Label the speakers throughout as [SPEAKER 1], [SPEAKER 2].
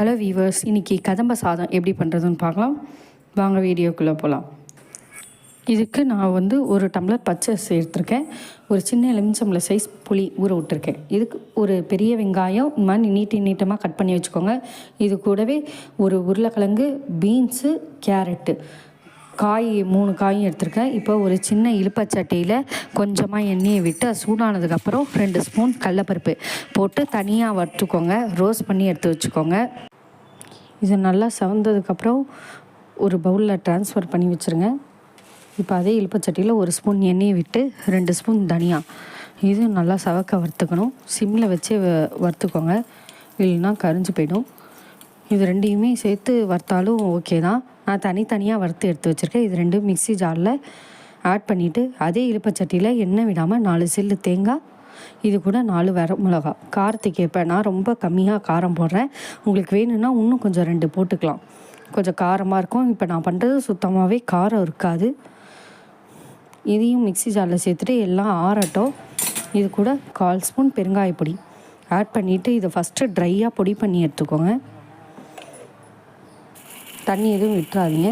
[SPEAKER 1] Hello viewers, இன்றைக்கி கதம்ப சாதம் எப்படி பண்ணுறதுன்னு பார்க்கலாம். வாங்க வீடியோக்குள்ளே போகலாம். இதுக்கு நான் ஒரு டம்ளர் பச்சை அரிசி எடுத்திருக்கேன். ஒரு சின்ன எலுமிச்சம்பழம் சைஸ் புளி ஊற விட்டுருக்கேன். இதுக்கு ஒரு பெரிய வெங்காயம் இந்த மாதிரி நீட்டமாக கட் பண்ணி வச்சுக்கோங்க. இது கூடவே ஒரு உருளைக்கிழங்கு, பீன்ஸு, கேரட்டு, காய் 3 காயும் எடுத்திருக்கேன். இப்போ ஒரு சின்ன இழுப்பச்சட்டியில் கொஞ்சமாக எண்ணெயை விட்டு அது சூடானதுக்கப்புறம் 2 ஸ்பூன் கடலப்பருப்பு போட்டு தனியாக வறுத்துக்கோங்க. ரோஸ்ட் பண்ணி எடுத்து வச்சுக்கோங்க. இது நல்லா செவந்ததுக்கப்புறம் ஒரு பவுலில் ட்ரான்ஸ்ஃபர் பண்ணி வச்சுருங்க. இப்போ அதே இழுப்பச்சட்டியில் 1 ஸ்பூன் எண்ணெயை விட்டு 2 ஸ்பூன் தனியா, இது நல்லா சவக்க வறுத்துக்கணும். சிம்மில் வச்சு வறுத்துக்கோங்க, இல்லைன்னா கரிஞ்சு போயிடும். இது ரெண்டையுமே சேர்த்து வறுத்தாலும் ஓகே தான். நான் தனித்தனியாக வறுத்து எடுத்து வச்சுருக்கேன். இது ரெண்டும் மிக்ஸி ஜாரில் ஆட் பண்ணிவிட்டு அதே இழுப்பச்சட்டியில் எண்ணெய் விடாமல் 4 சில்லு தேங்காய், இது கூட 4 வரமிளகா, காரத்துக்கு ஏற்ப நான் ரொம்ப கம்மியாக காரம் போடுறேன். உங்களுக்கு வேணும்னா இன்னும் கொஞ்சம் 2 போட்டுக்கலாம், கொஞ்சம் காரமாக இருக்கும். இப்போ நான் பண்ணுறது சுத்தமாகவே காரம் இருக்காது. இதையும் மிக்ஸி ஜாரில் சேர்த்துட்டு எல்லாம் ஆறட்டும். இது கூட 1/4 ஸ்பூன் பெருங்காய பொடி ஆட் பண்ணிவிட்டு இதை ஃபஸ்ட்டு ட்ரையாக பொடி பண்ணி எடுத்துக்கோங்க. தண்ணி எதுவும் விட்டுறாதீங்க.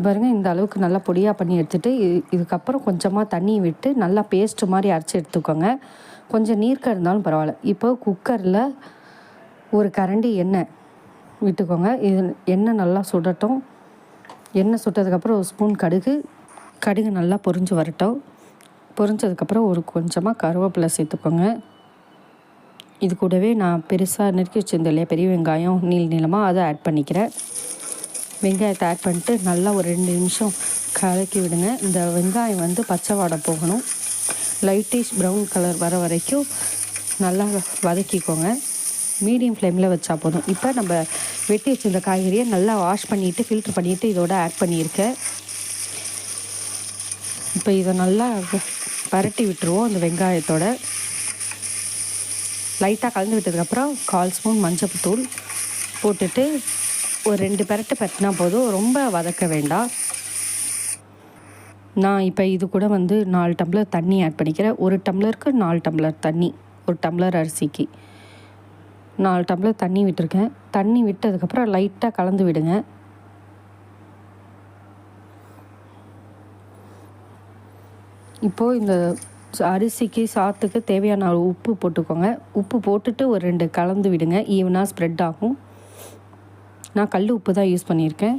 [SPEAKER 1] பாருங்கள், இந்த அளவுக்கு நல்லா பொடியாக பண்ணி எடுத்துகிட்டு இதுக்கப்புறம் கொஞ்சமாக தண்ணி விட்டு நல்லா பேஸ்ட்டு மாதிரி அரைச்சி எடுத்துக்கோங்க. கொஞ்சம் நீர்க்க இருந்தாலும் பரவாயில்ல. இப்போ குக்கரில் ஒரு கரண்டி எண்ணெய் விட்டுக்கோங்க. இது எண்ணெய் நல்லா சுடட்டும். எண்ணெய் சுட்டதுக்கப்புறம் 1 ஸ்பூன் கடுகு நல்லா பொரிஞ்சு வரட்டும். பொரிஞ்சதுக்கப்புறம் கொஞ்சமாக கருவேப்பிலை சேர்த்துக்கோங்க. இது கூடவே நான் பெருசாக நறுக்கி வச்சுருந்தேன் இல்லையா பெரிய வெங்காயம், நீளமாக அதை ஆட் பண்ணிக்கிறேன். வெங்காயத்தை ஆட் பண்ணிட்டு நல்லா ஒரு 2 நிமிஷம் கலக்கி விடுங்க. இந்த வெங்காயம் பச்சை வாடை போகணும். லைட்டிஷ் ப்ரௌன் கலர் வர வரைக்கும் நல்லா வதக்கிக்கோங்க. மீடியம் ஃப்ளேமில் வச்சா போதும். இப்போ நம்ம வெட்டி வச்சுருந்த காய்கறியை நல்லா வாஷ் பண்ணிவிட்டு ஃபில்ட்ரு பண்ணிவிட்டு இதோட ஆட் பண்ணியிருக்கேன். இப்போ இதை நல்லா பரட்டி விட்டுருவோம். அந்த வெங்காயத்தோட லைட்டாக கலந்து விட்டதுக்கப்புறம் 1/4 ஸ்பூன் மஞ்சள்தூள் போட்டுட்டு ஒரு 2 பரட்டினா போதும், ரொம்ப வதக்க வேண்டாம். நான் இப்போ இது கூட 4 டம்ளர் தண்ணி ஆட் பண்ணிக்கிறேன். 1 டம்ளருக்கு 4 டம்ளர் தண்ணி, 1 டம்ளர் அரிசிக்கு 4 டம்ளர் தண்ணி விட்டுருக்கேன். தண்ணி விட்டதுக்கப்புறம் லைட்டாக கலந்து விடுங்க. இப்போது இந்த அரிசிக்கு சாத்துக்கு தேவையான உப்பு போட்டுக்கோங்க. உப்பு போட்டுட்டு ஒரு 2 கலந்து விடுங்க. ஈவனாக ஸ்ப்ரெட் ஆகும். நான் கல் உப்பு தான் யூஸ் பண்ணியிருக்கேன்.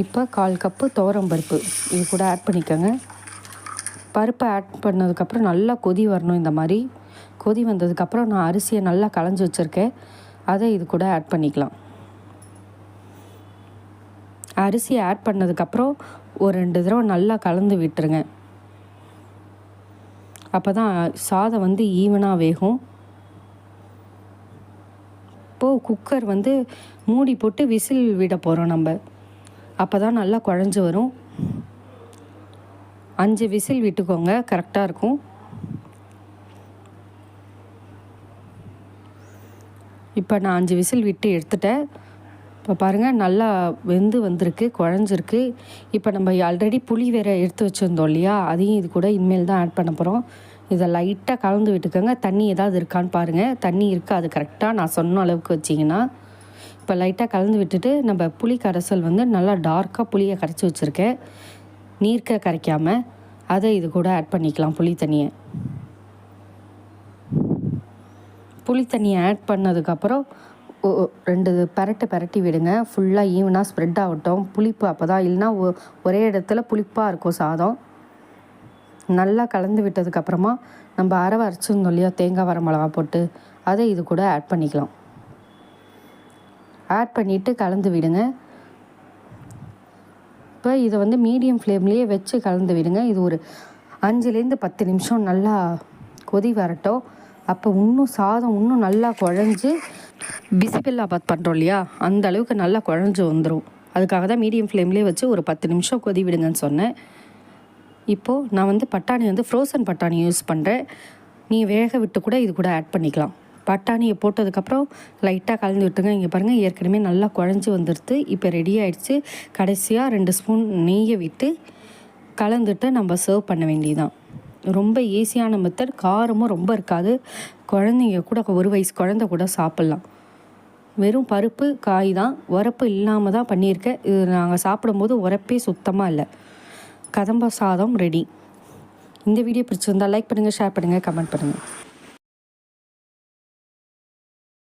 [SPEAKER 1] இப்போ 1/4 கப்பு துவரம்பருப்பு இது கூட ஆட் பண்ணிக்கோங்க. பருப்பை ஆட் பண்ணதுக்கப்புறம் நல்லா கொதி வரணும். இந்த மாதிரி கொதி வந்ததுக்கப்புறம் நான் அரிசியை நல்லா களைஞ்சி வச்சுருக்கேன், அதை இது கூட ஆட் பண்ணிக்கலாம். அரிசியை ஆட் பண்ணதுக்கப்புறம் ஒரு 2 தடவை நல்லா கலந்து விட்டுருங்க. அப்போ தான் சாதம் ஈவனாக வேகும். இப்போது குக்கர் மூடி போட்டு விசில் விட போகிறோம் நம்ம. அப்போ தான் நல்லா குழஞ்சி வரும். 5 விசில் விட்டுக்கோங்க, கரெக்டாக இருக்கும். இப்போ நான் 5 விசில் விட்டு எடுத்துட்டேன். இப்போ பாருங்கள், நல்லா வெந்து வந்திருக்கு, குழஞ்சிருக்கு. இப்போ நம்ம ஆல்ரெடி புளி வேறு எடுத்து வச்சுருந்தோம் இல்லையா, அதையும் இது கூட இனிமேல் தான் ஆட் பண்ண போகிறோம். இதை லைட்டாக கலந்து விட்டுக்கோங்க. தண்ணி ஏதாவது இருக்கான்னு பாருங்கள். தண்ணி இருக்குது, அது கரெக்டாக நான் சொன்ன அளவுக்கு வச்சிங்கன்னா. இப்போ லைட்டாக கலந்து விட்டுட்டு நம்ம புளி கரைசல் நல்லா டார்க்காக புளியை கரைச்சி வச்சுருக்கேன், நீர்க்க கரைக்காமல். அதை இது கூட ஆட் பண்ணிக்கலாம். புளி தண்ணியை ஆட் பண்ணதுக்கப்புறம் 2 பரட்டி விடுங்க. ஃபுல்லாக ஈவனாக ஸ்ப்ரெட் ஆகட்டும். புளிப்பு அப்போ தான், இல்லைன்னா ஒரே இடத்துல புளிப்பாக இருக்கும் சாதம். நல்லா கலந்து விட்டதுக்கப்புறமா நம்ம அரைச்சிருந்தோம் இல்லையா தேங்காய் வரமிளகா போட்டு, அதை இது கூட ஆட் பண்ணிக்கலாம். ஆட் பண்ணிவிட்டு கலந்து விடுங்க. இப்போ இதை மீடியம் ஃப்ளேம்லேயே வச்சு கலந்து விடுங்க. இது ஒரு 5லேருந்து 10 நிமிஷம் நல்லா கொதி வரட்டும். அப்போ சாதம் இன்னும் நல்லா குழஞ்சி பிசிபெல்லாபாத் பண்ணுறோம் இல்லையா, அந்த அளவுக்கு நல்லா குழஞ்சி வந்துடும். அதுக்காக தான் மீடியம் ஃப்ளேம்லேயே வச்சு ஒரு 10 நிமிஷம் கொதி விடுங்கன்னு சொன்னேன். இப்போது நான் பட்டாணி ஃப்ரோசன் பட்டாணி யூஸ் பண்ணுறேன். நீ வேக விட்டு கூட இது கூட ஆட் பண்ணிக்கலாம். பட்டாணியை போட்டதுக்கப்புறம் லைட்டாக கலந்து விட்டுங்க. இங்கே பாருங்கள், ஏற்கனவே நல்லா குழஞ்சி வந்துடுது. இப்போ ரெடி ஆகிடுச்சு. கடைசியாக 2 ஸ்பூன் நெய்யை விட்டு கலந்துட்டு நம்ம சர்வ் பண்ண வேண்டியதுதான். ரொம்ப ஈஸியான மெத்தட். காரமும் ரொம்ப இருக்காது. குழந்தைங்க கூட, ஒரு வயசு குழந்தை கூட சாப்பிட்லாம். வெறும் பருப்பு காய் தான், உரப்பு இல்லாமல் தான் பண்ணியிருக்கேன். இது நாங்கள் சாப்பிடும்போது உரப்பே சுத்தமாக இல்லை. கதம்ப சாதம் ரெடி. இந்த வீடியோ பிடிச்சிருந்தால் லைக் பண்ணுங்கள், ஷேர் பண்ணுங்கள், கமெண்ட் பண்ணுங்கள்.